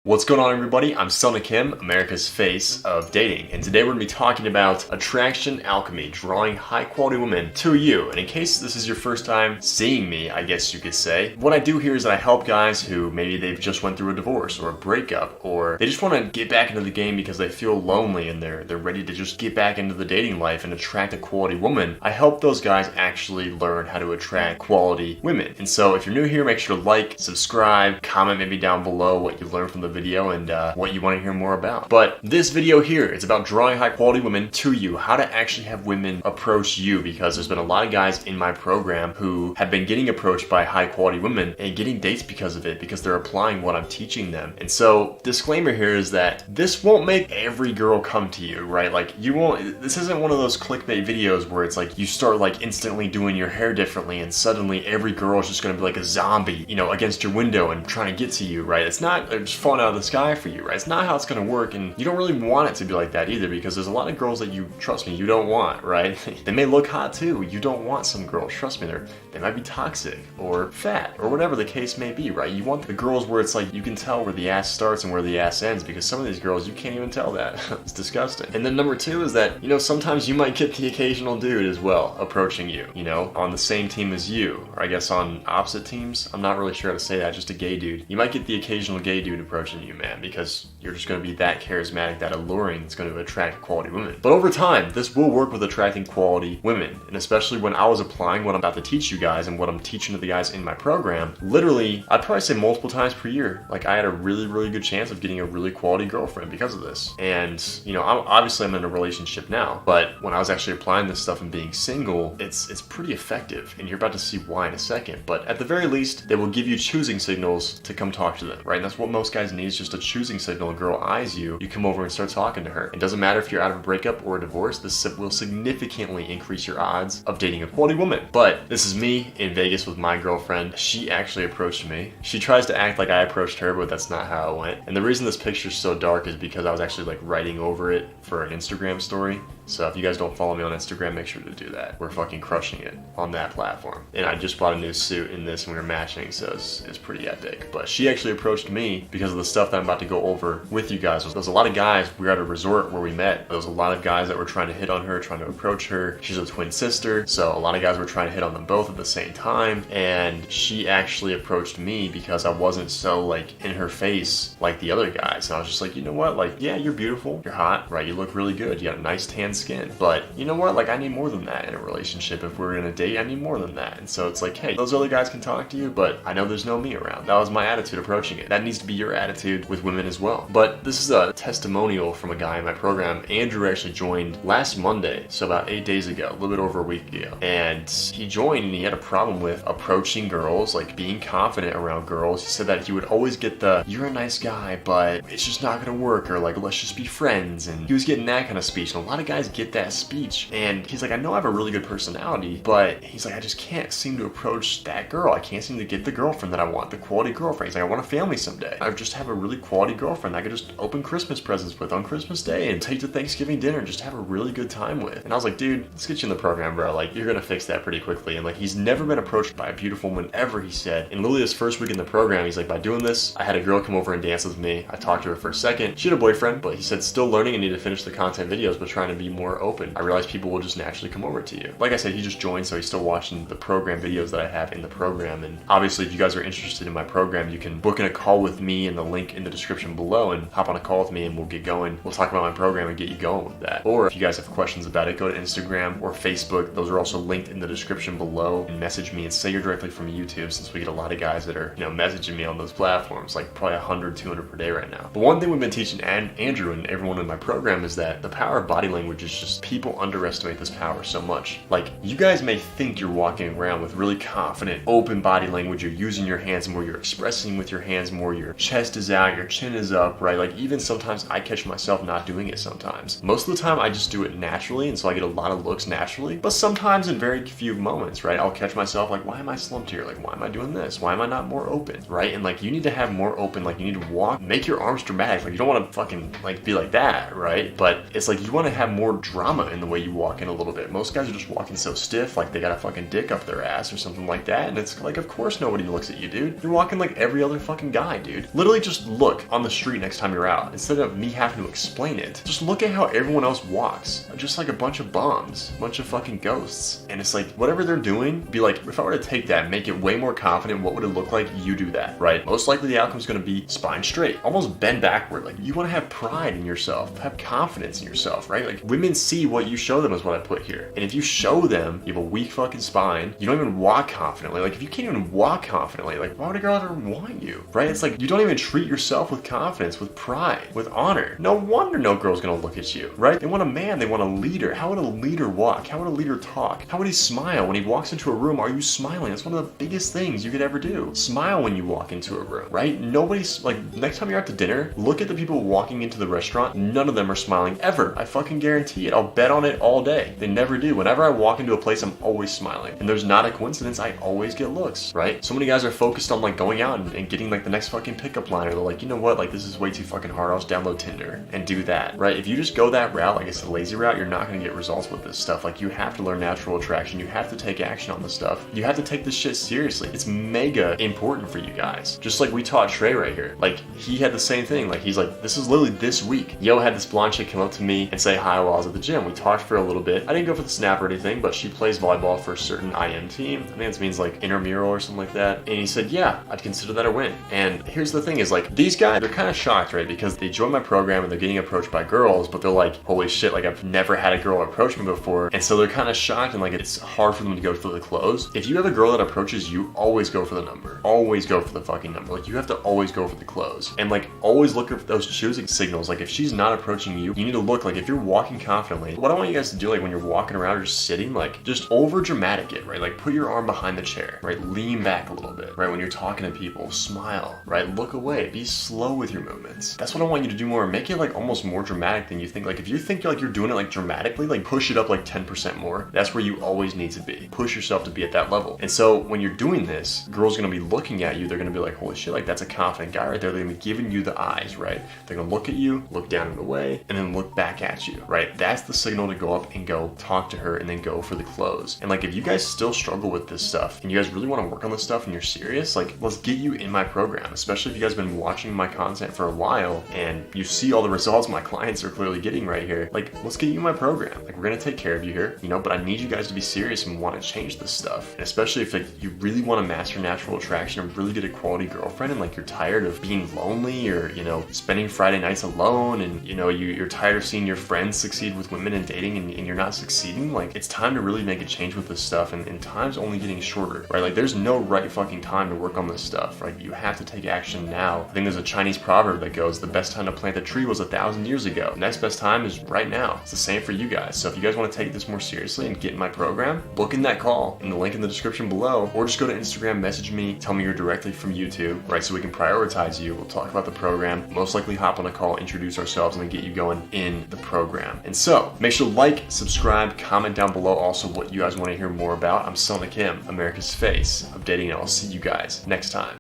What's going on, everybody? I'm Selna Kim, America's face of dating, and today we're going to be talking about Attraction Alchemy, drawing high-quality women to you. And in case this is your first time seeing me, I guess you could say, what I do here is that I help guys who maybe they've just went through a divorce or a breakup, or they just want to get back into the game because they feel lonely and they're ready to just get back into the dating life and attract a quality woman. I help those guys actually learn how to attract quality women. And so if you're new here, make sure to like, subscribe, comment maybe down below what you learned from the video and what you want to hear more about. But this video here is about drawing high quality women to you, how to actually have women approach you, because there's been a lot of guys in my program who have been getting approached by high quality women and getting dates because of it, because they're applying what I'm teaching them. And so disclaimer here is that this won't make every girl come to you, right? Like you won't, this isn't one of those clickbait videos where it's like you start like instantly doing your hair differently and suddenly every girl is just going to be like a zombie, you know, against your window and trying to get to you, right? It's not just falling out of the sky for you, right? It's not how it's going to work, and you don't really want it to be like that either, because there's a lot of girls that you, trust me, you don't want, right? They may look hot too. You don't want some girls, trust me, they might be toxic or fat or whatever the case may be, right? You want the girls where it's like you can tell where the ass starts and where the ass ends, because some of these girls you can't even tell that. It's disgusting. And then number two is that, you know, sometimes you might get the occasional dude as well approaching you, you know, on the same team as you, or I guess on opposite teams. I'm not really sure how to say that, just a gay dude. You might get the occasional gay dude approaching you, man, because you're just going to be that charismatic, that alluring. It's going to attract quality women. But over time, this will work with attracting quality women. And especially when I was applying what I'm about to teach you guys and what I'm teaching to the guys in my program, literally, I'd probably say multiple times per year, like I had a really, really good chance of getting a really quality girlfriend because of this. And, you know, I'm in a relationship now, but when I was actually applying this stuff and being single, it's pretty effective. And you're about to see why in a second. But at the very least, they will give you choosing signals to come talk to them, right? And that's what most guys need, is just a choosing signal. A girl eyes you, you come over and start talking to her. It doesn't matter if you're out of a breakup or a divorce, this will significantly increase your odds of dating a quality woman. But this is me in Vegas with my girlfriend. She actually approached me. She tries to act like I approached her, but that's not how it went. And the reason this picture's so dark is because I was actually like writing over it for an Instagram story. So if you guys don't follow me on Instagram, make sure to do that. We're fucking crushing it on that platform. And I just bought a new suit in this and we were matching, so it's pretty epic. But she actually approached me because of the stuff that I'm about to go over with you guys. There was a lot of guys, we were at a resort where we met. There was a lot of guys that were trying to hit on her, trying to approach her. She's a twin sister, so a lot of guys were trying to hit on them both at the same time. And she actually approached me because I wasn't so like in her face like the other guys. And I was just like, you know what? Like, yeah, you're beautiful, you're hot, right? You look really good. You got a nice tan skin. But you know what? Like, I need more than that in a relationship. If we're gonna date, I need more than that. And so it's like, hey, those other guys can talk to you, but I know there's no me around. That was my attitude approaching it. That needs to be your attitude with women as well. But this is a testimonial from a guy in my program. Andrew actually joined last Monday, so about 8 days ago, a little bit over a week ago. And he joined and he had a problem with approaching girls, like being confident around girls. He said that he would always get the, you're a nice guy, but it's just not gonna work, or like, let's just be friends. And he was getting that kind of speech. And a lot of guys get that speech. And he's like, I know I have a really good personality, but he's like, I just can't seem to approach that girl. I can't seem to get the girlfriend that I want, the quality girlfriend. He's like, I want a family someday. I just have a really quality girlfriend I could just open Christmas presents with on Christmas Day and take to Thanksgiving dinner and just have a really good time with. And I was like, dude, let's get you in the program, bro. Like, you're gonna fix that pretty quickly. And like, he's never been approached by a beautiful woman ever, he said. And literally his first week in the program, he's like, by doing this, I had a girl come over and dance with me. I talked to her for a second. She had a boyfriend, but he said, still learning and need to finish the content videos, but trying to be more open. I realized people will just naturally come over to you. Like I said, he just joined, so he's still watching the program videos that I have in the program. And obviously, if you guys are interested in my program, you can book in a call with me in the link in the description below and hop on a call with me and we'll get going. We'll talk about my program and get you going with that. Or if you guys have questions about it, go to Instagram or Facebook. Those are also linked in the description below, and message me and say you're directly from YouTube, since we get a lot of guys that are, you know, messaging me on those platforms, like probably 100, 200 per day right now. But one thing we've been teaching Andrew and everyone in my program is that the power of body language is just, people underestimate this power so much. Like, you guys may think you're walking around with really confident, open body language. You're using your hands more, you're expressing with your hands more, your chest is out, your chin is up, right? Like, even sometimes I catch myself not doing it sometimes. Most of the time I just do it naturally, and so I get a lot of looks naturally. But sometimes in very few moments, right, I'll catch myself like, why am I slumped here? Like, why am I doing this? Why am I not more open, right? And like, you need to have more open, like you need to walk, make your arms dramatic. Like, you don't want to fucking like be like that, right? But it's like, you want to have more drama in the way you walk in a little bit. Most guys are just walking so stiff, like they got a fucking dick up their ass or something like that. And it's like, of course nobody looks at you, dude. You're walking like every other fucking guy, dude. Literally just just look on the street next time you're out. Instead of me having to explain it, just look at how everyone else walks. Just like a bunch of bums, a bunch of fucking ghosts. And it's like, whatever they're doing, be like, if I were to take that and make it way more confident, what would it look like? You do that, right? Most likely the outcome is going to be spine straight, almost bend backward. Like, you want to have pride in yourself, have confidence in yourself, right? Like, women see what you show them is what I put here. And if you show them you have a weak fucking spine, you don't even walk confidently. Like, if you can't even walk confidently, like, why would a girl ever want you, right? It's like, you don't even treat yourself with confidence, with pride, with honor. No wonder no girl's gonna look at you, right? They want a man, they want a leader. How would a leader walk? How would a leader talk? How would he smile when he walks into a room? Are you smiling? That's one of the biggest things you could ever do. Smile when you walk into a room, right? Nobody's, like, next time you're out to dinner, look at the people walking into the restaurant. None of them are smiling ever. I fucking guarantee it. I'll bet on it all day. They never do. Whenever I walk into a place, I'm always smiling. And there's not a coincidence. I always get looks, right? So many guys are focused on, like, going out and getting, like, the next fucking pickup line, or they're like, you know what? Like, this is way too fucking hard. I'll just download Tinder and do that, right? If you just go that route, like it's the lazy route, you're not gonna get results with this stuff. Like, you have to learn natural attraction. You have to take action on this stuff. You have to take this shit seriously. It's mega important for you guys. Just like we taught Trey right here. Like, he had the same thing. Like, he's like, this is literally this week. Yo had this blonde chick come up to me and say hi while I was at the gym. We talked for a little bit. I didn't go for the snap or anything, but she plays volleyball for a certain IM team. I think it means like intramural or something like that. And he said, yeah, I'd consider that a win. And here's the thing is, like, these guys, they're kind of shocked, right? Because they join my program and they're getting approached by girls, but they're like, holy shit, like, I've never had a girl approach me before. And so they're kind of shocked, and like, it's hard for them to go for the close. If you have a girl that approaches you, always go for the number. Always go for the fucking number. Like, you have to always go for the close. And like, always look at those choosing signals. Like, if she's not approaching you, you need to look, like, if you're walking confidently, what I want you guys to do, like, when you're walking around or just sitting, like, just over dramatic it, right? Like, put your arm behind the chair, right? Lean back a little bit, right? When you're talking to people, smile, right? Look away, be slow with your movements. That's what I want you to do more. Make it like almost more dramatic than you think. Like, if you think like you're doing it like dramatically, like, push it up like 10% more. That's where you always need to be. Push yourself to be at that level. And so when you're doing this, girls are gonna be looking at you. They're gonna be like, holy shit, like, that's a confident guy right there. They're gonna be giving you the eyes, right? They're gonna look at you, look down and away, and then look back at you, right? That's the signal to go up and go talk to her and then go for the close. And like, if you guys still struggle with this stuff and you guys really want to work on this stuff and you're serious, like, let's get you in my program. Especially if you guys have been watching my content for a while and you see all the results my clients are clearly getting right here. Like, let's get you in my program. Like, we're gonna take care of you here, you know, but I need you guys to be serious and want to change this stuff. And especially if, like, you really want to master natural attraction and really get a quality girlfriend, and like, you're tired of being lonely, or, you know, spending Friday nights alone, and, you know, you're tired of seeing your friends succeed with women and dating, and you're not succeeding. Like, it's time to really make a change with this stuff, and time's only getting shorter, right? Like, there's no right fucking time to work on this stuff, right? You have to take action now. I think there's a Chinese proverb that goes, the best time to plant a tree was 1,000 years ago. The next best time is right now. It's the same for you guys. So if you guys want to take this more seriously and get in my program, book in that call in the link in the description below, or just go to Instagram, message me, tell me you're directly from YouTube, right? So we can prioritize you. We'll talk about the program, most likely hop on a call, introduce ourselves, and then get you going in the program. And so make sure to like, subscribe, comment down below also what you guys want to hear more about. I'm Sonic Kim, America's face of dating, and I'll see you guys next time.